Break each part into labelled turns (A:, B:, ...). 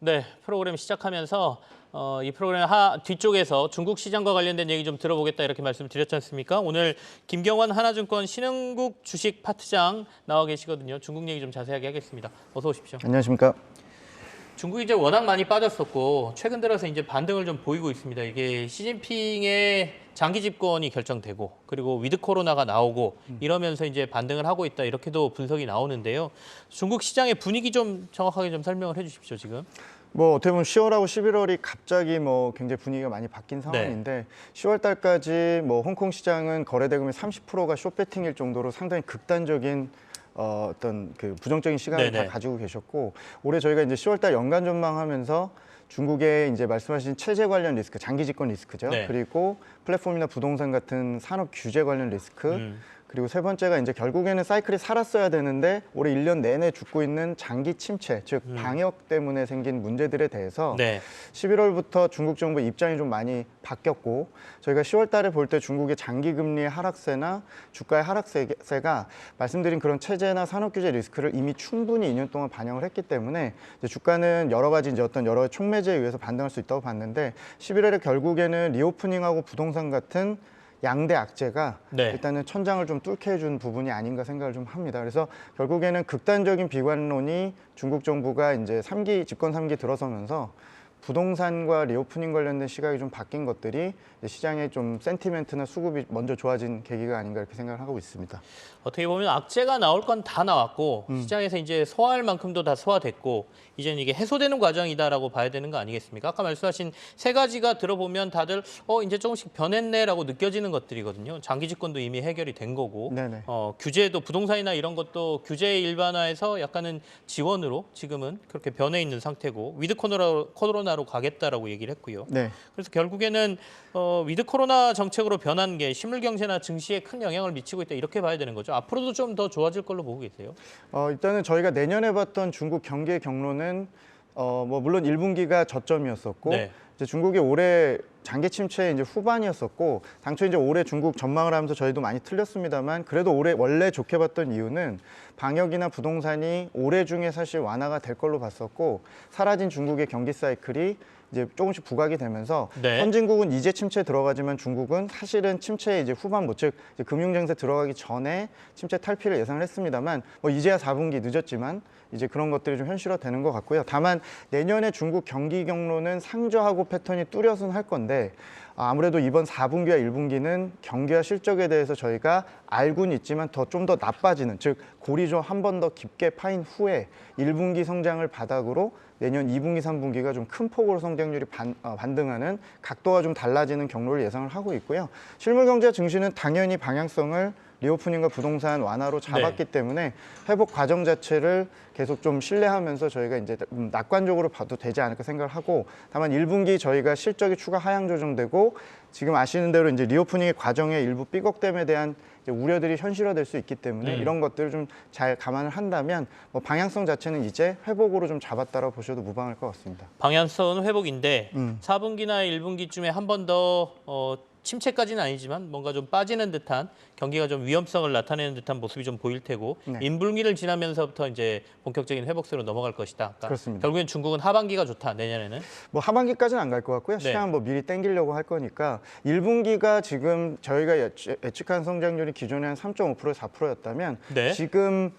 A: 네, 프로그램 시작하면서 이 프로그램 뒤쪽에서 중국 시장과 관련된 얘기 좀 들어보겠다 이렇게 말씀을 드렸지 않습니까? 오늘 김경환 하나증권 신흥국 주식 파트장 나와 계시거든요. 중국 얘기 좀 자세하게 하겠습니다. 어서 오십시오.
B: 안녕하십니까.
A: 중국이 이제 워낙 많이 빠졌었고 최근 들어서 이제 반등을 좀 보이고 있습니다. 이게 시진핑의 장기 집권이 결정되고 그리고 위드 코로나가 나오고 이러면서 이제 반등을 하고 있다 이렇게도 분석이 나오는데요. 중국 시장의 분위기 좀 정확하게 좀 설명을 해주십시오 지금.
B: 뭐 어떻게 보면 10월하고 11월이 갑자기 뭐 굉장히 분위기가 많이 바뀐 상황인데 10월 달까지 뭐 홍콩 시장은 거래 대금의 30%가 숏배팅일 정도로 상당히 극단적인 어떤 그 부정적인 시각을 다 가지고 계셨고, 올해 저희가 이제 10월 달 연간 전망하면서 중국의 이제 말씀하신 체제 관련 리스크, 장기 집권 리스크죠. 그리고 플랫폼이나 부동산 같은 산업 규제 관련 리스크, 그리고 세 번째가 이제 결국에는 사이클이 살았어야 되는데 올해 1년 내내 죽고 있는 장기 침체, 즉 방역 때문에 생긴 문제들에 대해서 11월부터 중국 정부 입장이 좀 많이 바뀌었고, 저희가 10월 달에 볼 때 중국의 장기 금리의 하락세나 주가의 하락세가 말씀드린 그런 체제나 산업 규제 리스크를 이미 충분히 2년 동안 반영을 했기 때문에 이제 주가는 여러 가지 이제 어떤 여러 촉매제에 의해서 반등할 수 있다고 봤는데, 11월에 결국에는 리오프닝하고 부동산 같은 양대 악재가 일단은 천장을 좀 뚫게 해준 부분이 아닌가 생각을 좀 합니다. 그래서 결국에는 극단적인 비관론이 중국 정부가 이제 집권 3기 들어서면서 부동산과 리오프닝 관련된 시각이 좀 바뀐 것들이 시장의 좀 센티멘트나 수급이 먼저 좋아진 계기가 아닌가 이렇게 생각을 하고 있습니다.
A: 어떻게 보면 악재가 나올 건 다 나왔고 시장에서 이제 소화할 만큼도 다 소화됐고 이제는 이게 해소되는 과정이다라고 봐야 되는 거 아니겠습니까? 아까 말씀하신 세 가지가 들어보면 다들 이제 조금씩 변했네라고 느껴지는 것들이거든요. 장기 집권도 이미 해결이 된 거고 규제도 부동산이나 이런 것도 규제 일반화해서 약간은 지원으로 지금은 그렇게 변해 있는 상태고 위드 코로나로 가겠다라고 얘기를 했고요. 그래서 결국에는 위드 코로나 정책으로 변한 게 실물 경제나 증시에 큰 영향을 미치고 있다 이렇게 봐야 되는 거죠. 앞으로도 좀 더 좋아질 걸로 보고 계세요?
B: 일단은 저희가 내년에 봤던 중국 경기의 경로는 뭐 물론 1분기가 저점이었었고 이제 중국이 올해 장기 침체의 이제 후반이었었고, 당초 이제 올해 중국 전망을 하면서 저희도 많이 틀렸습니다만 그래도 올해 원래 좋게 봤던 이유는 방역이나 부동산이 올해 중에 사실 완화가 될 걸로 봤었고, 사라진 중국의 경기 사이클이 이제 조금씩 부각이 되면서 선진국은 이제 침체에 들어가지만 중국은 사실은 침체의 이제 후반부, 즉 이제 금융정세 들어가기 전에 침체 탈피를 예상을 했습니다만 뭐 이제야 4분기 늦었지만 이제 그런 것들이 좀 현실화되는 것 같고요. 다만 내년에 중국 경기 경로는 상저하고 패턴이 뚜렷은 할 건데 아무래도 이번 4분기와 1분기는 경기와 실적에 대해서 저희가 알고는 있지만 좀 더 나빠지는, 즉 골이 좀 한 번 더 깊게 파인 후에 1분기 성장을 바닥으로 내년 2분기, 3분기가 좀 큰 폭으로 성장률이 반등하는 각도가 좀 달라지는 경로를 예상을 하고 있고요. 실물 경제 증시는 당연히 방향성을 리오프닝과 부동산 완화로 잡았기 때문에 회복 과정 자체를 계속 좀 신뢰하면서 저희가 이제 낙관적으로 봐도 되지 않을까 생각을 하고, 다만 1분기 저희가 실적이 추가 하향 조정되고 지금 아시는 대로 이제 리오프닝의 과정의 일부 삐걱됨에 대한 이제 우려들이 현실화될 수 있기 때문에 이런 것들을 좀 잘 감안을 한다면 뭐 방향성 자체는 이제 회복으로 좀 잡았다라고 보셔도 무방할 것 같습니다.
A: 방향성은 회복인데 4분기나 1분기쯤에 한 번 더 침체까지는 아니지만 뭔가 좀 빠지는 듯한 경기가 좀 위험성을 나타내는 듯한 모습이 좀 보일 테고 인분기를 지나면서부터 이제 본격적인 회복세로 넘어갈 것이다. 그러니까
B: 그렇습니다.
A: 결국엔 중국은 하반기가 좋다 내년에는.
B: 뭐 하반기까지는 안 갈 것 같고요. 시장은 뭐 미리 땡기려고 할 거니까 1분기가 지금 저희가 예측한 성장률이 기존에 한 3.5%에서 4%였다면 지금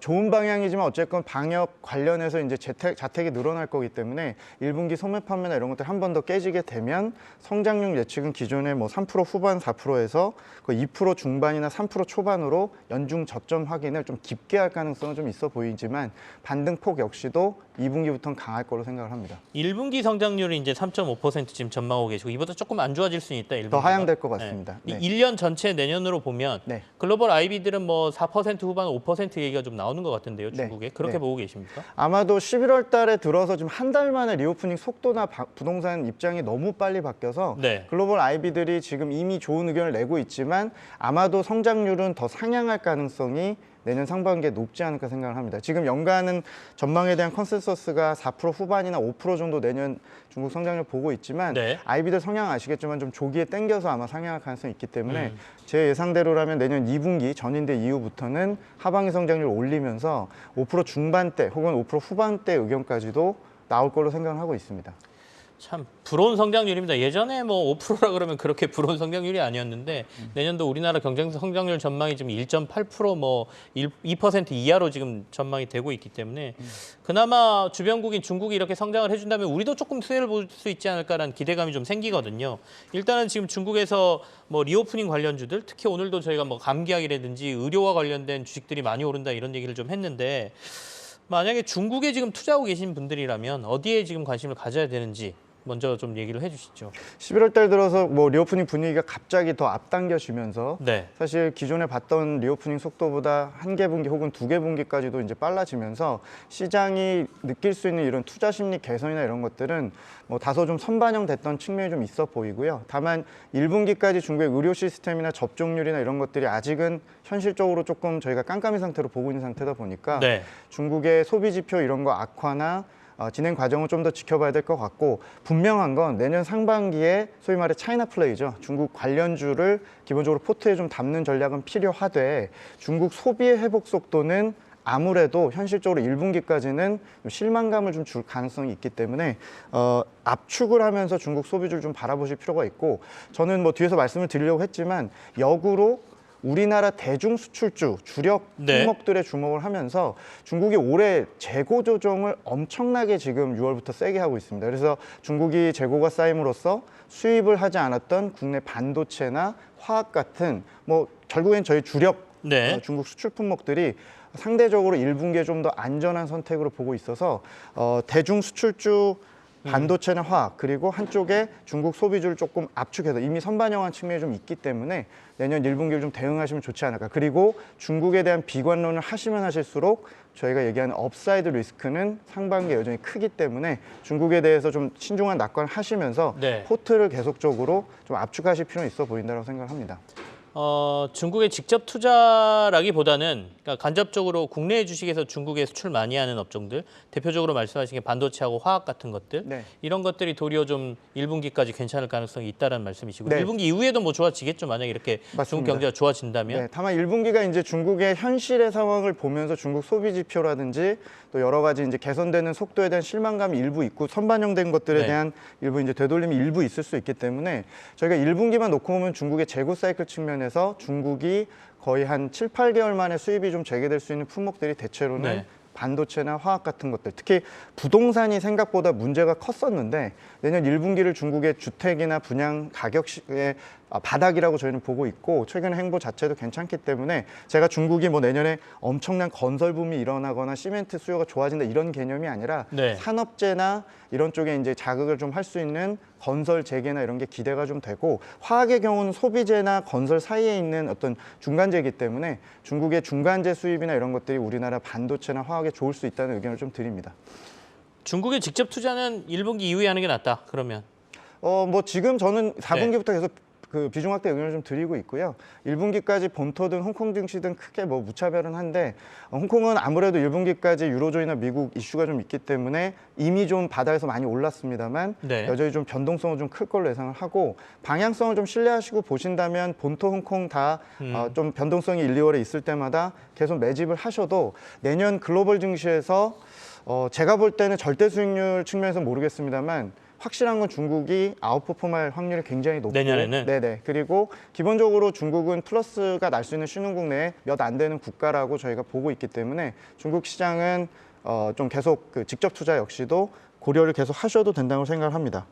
B: 좋은 방향이지만 어쨌건 방역 관련해서 이제 자택이 늘어날 거기 때문에 1분기 소매 판매나 이런 것들 한 번 더 깨지게 되면 성장률 예측은 기존에 뭐 3% 후반 4%에서 거의 2% 중반이나 3% 초반으로 연중 저점 확인을 좀 깊게 할 가능성은 좀 있어 보이지만 반등폭 역시도 2분기부터는 강할 거로 생각을 합니다.
A: 1분기 성장률이 이제 3.5% 지금 전망하고 계시고 이보다 조금 안 좋아질 수 있다. 1분기가.
B: 더 하향될 것 같습니다.
A: 1년 전체 내년으로 보면 글로벌 IB들은 뭐 4% 후반 5% 얘기가 좀 나오는 것 같은데요. 중국에. 그렇게 보고 계십니까?
B: 아마도 11월 달에 들어서 지금 한 달 만에 리오프닝 속도나 부동산 입장이 너무 빨리 바뀌어서 글로벌 IB들이 지금 이미 좋은 의견을 내고 있지만 아마도 성장률은 더 상향할 가능성이 내년 상반기에 높지 않을까 생각을 합니다. 지금 연간은 전망에 대한 컨센서스가 4% 후반이나 5% 정도 내년 중국 성장률 보고 있지만 IB들 성향 아시겠지만 좀 조기에 땡겨서 아마 상향할 가능성이 있기 때문에 제 예상대로라면 내년 2분기 전인대 이후부터는 하반기 성장률 올리면서 5% 중반대 혹은 5% 후반대 의견까지도 나올 걸로 생각을 하고 있습니다.
A: 참 부러운 성장률입니다. 예전에 뭐 5%라 그러면 그렇게 부러운 성장률이 아니었는데 내년도 우리나라 경제 성장률 전망이 지금 1.8%뭐 2% 이하로 지금 전망이 되고 있기 때문에 그나마 주변국인 중국이 이렇게 성장을 해준다면 우리도 조금 수혜를 볼 수 있지 않을까라는 기대감이 좀 생기거든요. 일단은 지금 중국에서 뭐 리오프닝 관련주들, 특히 오늘도 저희가 뭐 감기약이라든지 의료와 관련된 주식들이 많이 오른다 이런 얘기를 좀 했는데 만약에 중국에 지금 투자하고 계신 분들이라면 어디에 지금 관심을 가져야 되는지 먼저 좀 얘기를 해주시죠.
B: 11월 달 들어서 뭐 리오프닝 분위기가 갑자기 더 앞당겨지면서
A: 네.
B: 사실 기존에 봤던 리오프닝 속도보다 한 개 분기 혹은 두 개 분기까지도 이제 빨라지면서 시장이 느낄 수 있는 이런 투자 심리 개선이나 이런 것들은 뭐 다소 좀 선반영됐던 측면이 좀 있어 보이고요. 다만 1분기까지 중국의 의료 시스템이나 접종률이나 이런 것들이 아직은 현실적으로 조금 저희가 깜깜이 상태로 보고 있는 상태다 보니까
A: 네.
B: 중국의 소비 지표 이런 거 악화나 진행 과정을 좀 더 지켜봐야 될 것 같고 분명한 건 내년 상반기에 소위 말해 차이나 플레이죠. 중국 관련주를 기본적으로 포트에 좀 담는 전략은 필요하되 중국 소비의 회복 속도는 아무래도 현실적으로 1분기까지는 실망감을 좀 줄 가능성이 있기 때문에 압축을 하면서 중국 소비주를 좀 바라보실 필요가 있고 저는 뭐 뒤에서 말씀을 드리려고 했지만 역으로 우리나라 대중 수출주 주력
A: 네.
B: 품목들에 주목을 하면서 중국이 올해 재고 조정을 엄청나게 지금 6월부터 세게 하고 있습니다. 그래서 중국이 재고가 쌓임으로써 수입을 하지 않았던 국내 반도체나 화학 같은 뭐 결국엔 저희 주력
A: 네.
B: 중국 수출 품목들이 상대적으로 1분기에 좀 더 안전한 선택으로 보고 있어서 대중 수출주 반도체나 화학 그리고 한쪽에 중국 소비주를 조금 압축해서 이미 선반영한 측면이 좀 있기 때문에 내년 1분기를 좀 대응하시면 좋지 않을까. 그리고 중국에 대한 비관론을 하시면 하실수록 저희가 얘기하는 업사이드 리스크는 상반기에 여전히 크기 때문에 중국에 대해서 좀 신중한 낙관을 하시면서
A: 네.
B: 포트를 계속적으로 좀 압축하실 필요는 있어 보인다고 생각합니다.
A: 중국의 직접 투자라기보다는 그러니까 간접적으로 국내 주식에서 중국에 수출 많이 하는 업종들, 대표적으로 말씀하신 게 반도체하고 화학 같은 것들,
B: 네.
A: 이런 것들이 도리어 좀 1분기까지 괜찮을 가능성이 있다는 말씀이시고
B: 네.
A: 1분기 이후에도 뭐 좋아지겠죠. 만약에 이렇게 중국
B: 맞습니다.
A: 경제가 좋아진다면.
B: 네, 다만 1분기가 이제 중국의 현실의 상황을 보면서 중국 소비 지표라든지 또 여러 가지 이제 개선되는 속도에 대한 실망감이 일부 있고 선반영된 것들에
A: 네.
B: 대한 일부 이제 되돌림이 일부 있을 수 있기 때문에 저희가 1분기만 놓고 보면 중국의 재고 사이클 측면에서 중국이 거의 한 7, 8개월 만에 수입이 좀 재개될 수 있는 품목들이 대체로는
A: 네.
B: 반도체나 화학 같은 것들, 특히 부동산이 생각보다 문제가 컸었는데 내년 1분기를 중국의 주택이나 분양 가격의 바닥이라고 저희는 보고 있고 최근 행보 자체도 괜찮기 때문에 제가 중국이 뭐 내년에 엄청난 건설 붐이 일어나거나 시멘트 수요가 좋아진다 이런 개념이 아니라
A: 네.
B: 산업재나 이런 쪽에 이제 자극을 좀 할 수 있는 건설 재개나 이런 게 기대가 좀 되고 화학의 경우는 소비재나 건설 사이에 있는 어떤 중간재이기 때문에 중국의 중간재 수입이나 이런 것들이 우리나라 반도체나 화학에 좋을 수 있다는 의견을 좀 드립니다.
A: 중국의 직접 투자는 1분기 이후에 하는 게 낫다. 그러면.
B: 뭐 지금 저는 4분기부터 계속 그 비중 확대 의견을 좀 드리고 있고요. 1분기까지 본토든 홍콩 증시든 크게 뭐 무차별은 한데 홍콩은 아무래도 1분기까지 유로존이나 미국 이슈가 좀 있기 때문에 이미 좀 바닥에서 많이 올랐습니다만
A: 네.
B: 여전히 좀 변동성은 좀 클 걸로 예상을 하고 방향성을 좀 신뢰하시고 보신다면 본토 홍콩 다 좀 변동성이 1, 2월에 있을 때마다 계속 매집을 하셔도 내년 글로벌 증시에서 제가 볼 때는 절대 수익률 측면에서 모르겠습니다만 확실한 건 중국이 아웃퍼폼할 확률이 굉장히 높고
A: 내년에는?
B: 네네. 그리고 기본적으로 중국은 플러스가 날 수 있는 신흥국 내에 몇 안 되는 국가라고 저희가 보고 있기 때문에 중국 시장은 좀 계속 그 직접 투자 역시도 고려를 계속 하셔도 된다고 생각을 합니다.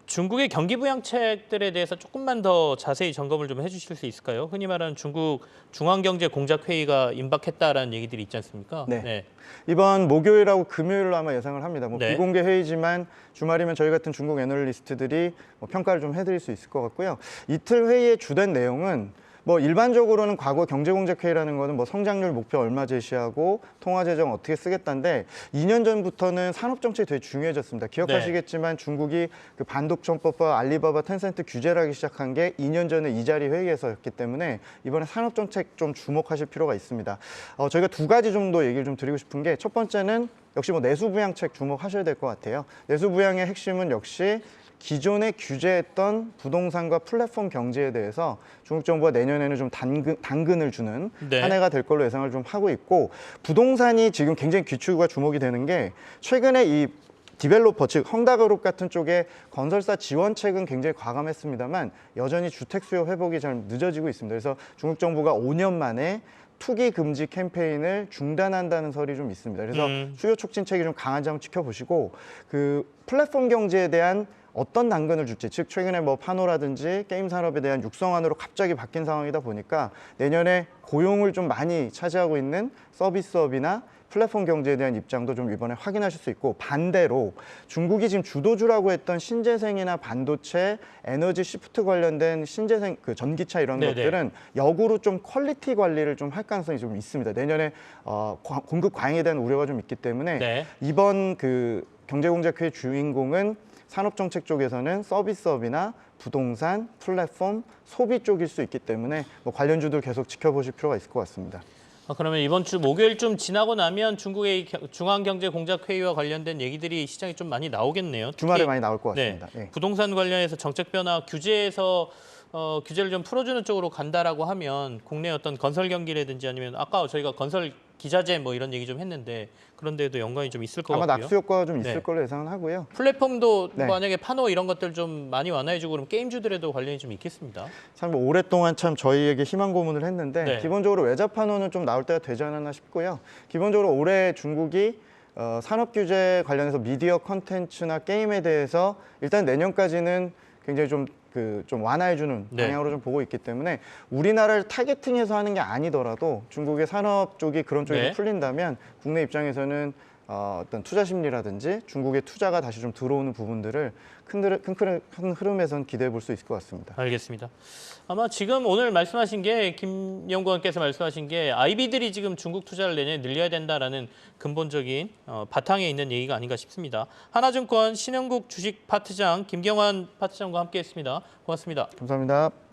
A: 중국의 경기 부양책들에 대해서 조금만 더 자세히 점검을 좀 해주실 수 있을까요? 흔히 말하는 중국 중앙경제공작회의가 임박했다라는 얘기들이 있지 않습니까?
B: 네. 이번 목요일하고 금요일로 아마 예상을 합니다. 뭐
A: 네.
B: 비공개 회의지만 주말이면 저희 같은 중국 애널리스트들이 뭐 평가를 좀 해드릴 수 있을 것 같고요. 이틀 회의의 주된 내용은 뭐 일반적으로는 과거 경제공작회의라는 거는 뭐 성장률 목표 얼마 제시하고 통화재정 어떻게 쓰겠다인데 2년 전부터는 산업정책이 되게 중요해졌습니다. 기억하시겠지만 중국이 그 반독점법과 알리바바, 텐센트 규제를 하기 시작한 게 2년 전에 이 자리 회의에서였기 때문에 이번에 산업정책 좀 주목하실 필요가 있습니다. 저희가 두 가지 정도 얘기를 좀 드리고 싶은 게 첫 번째는 역시 뭐 내수부양책 주목하셔야 될 것 같아요. 내수부양의 핵심은 역시 기존에 규제했던 부동산과 플랫폼 경제에 대해서 중국 정부가 내년에는 좀 당근을 주는
A: 네.
B: 한 해가 될 걸로 예상을 좀 하고 있고, 부동산이 지금 굉장히 귀추가 주목이 되는 게 최근에 이 디벨로퍼 즉 헝다그룹 같은 쪽에 건설사 지원책은 굉장히 과감했습니다만 여전히 주택 수요 회복이 잘 늦어지고 있습니다. 그래서 중국 정부가 5년 만에 투기 금지 캠페인을 중단한다는 설이 좀 있습니다. 그래서 수요 촉진책이 좀 강한지 한번 지켜보시고, 그 플랫폼 경제에 대한 어떤 당근을 줄지, 즉 최근에 뭐 파노라든지 게임 산업에 대한 육성안으로 갑자기 바뀐 상황이다 보니까 내년에 고용을 좀 많이 차지하고 있는 서비스업이나 플랫폼 경제에 대한 입장도 좀 이번에 확인하실 수 있고, 반대로 중국이 지금 주도주라고 했던 신재생이나 반도체, 에너지 시프트 관련된 신재생, 그 전기차 이런
A: 네네.
B: 것들은 역으로 좀 퀄리티 관리를 좀 할 가능성이 좀 있습니다. 내년에 공급 과잉에 대한 우려가 좀 있기 때문에
A: 네.
B: 이번 그 경제공작회의 주인공은 산업정책 쪽에서는 서비스업이나 부동산, 플랫폼, 소비 쪽일 수 있기 때문에 뭐 관련주들 계속 지켜보실 필요가 있을 것 같습니다.
A: 그러면 이번 주 목요일쯤 지나고 나면 중국의 중앙경제공작회의와 관련된 얘기들이 시장에 좀 많이 나오겠네요.
B: 주말에
A: 특히,
B: 많이 나올 것 같습니다.
A: 네,
B: 예.
A: 부동산 관련해서 정책 변화, 규제에서 규제를 좀 풀어주는 쪽으로 간다라고 하면 국내 어떤 건설 경기라든지 아니면 아까 저희가 건설 기자재 뭐 이런 얘기 좀 했는데 그런 데에도 연관이 좀 있을 것
B: 아마
A: 같고요.
B: 낙수 효과가 좀 있을
A: 네.
B: 걸로 예상은 하고요.
A: 플랫폼도
B: 네.
A: 만약에 파노 이런 것들 좀 많이 완화해주고 그러면 게임주들에도 관련이 좀 있겠습니다.
B: 참 뭐 오랫동안 참 저희에게 희망 고문을 했는데
A: 네.
B: 기본적으로 외자 판호는 좀 나올 때가 되지 않았나 싶고요. 기본적으로 올해 중국이 산업 규제 관련해서 미디어 컨텐츠나 게임에 대해서 일단 내년까지는 굉장히 좀 완화해주는
A: 네.
B: 방향으로 좀 보고 있기 때문에 우리나라를 타겟팅해서 하는 게 아니더라도 중국의 산업 쪽이 그런 쪽이
A: 네.
B: 좀 풀린다면 국내 입장에서는 어떤 투자 심리라든지 중국의 투자가 다시 좀 들어오는 부분들을 큰 흐름에선 기대해 볼 수 있을 것 같습니다.
A: 알겠습니다. 아마 지금 오늘 말씀하신 게 김연구원께서 말씀하신 게 IB들이 지금 중국 투자를 내년에 늘려야 된다라는 근본적인 바탕에 있는 얘기가 아닌가 싶습니다. 하나증권 신영국 주식 파트장 김경환 파트장과 함께했습니다. 고맙습니다.
B: 감사합니다.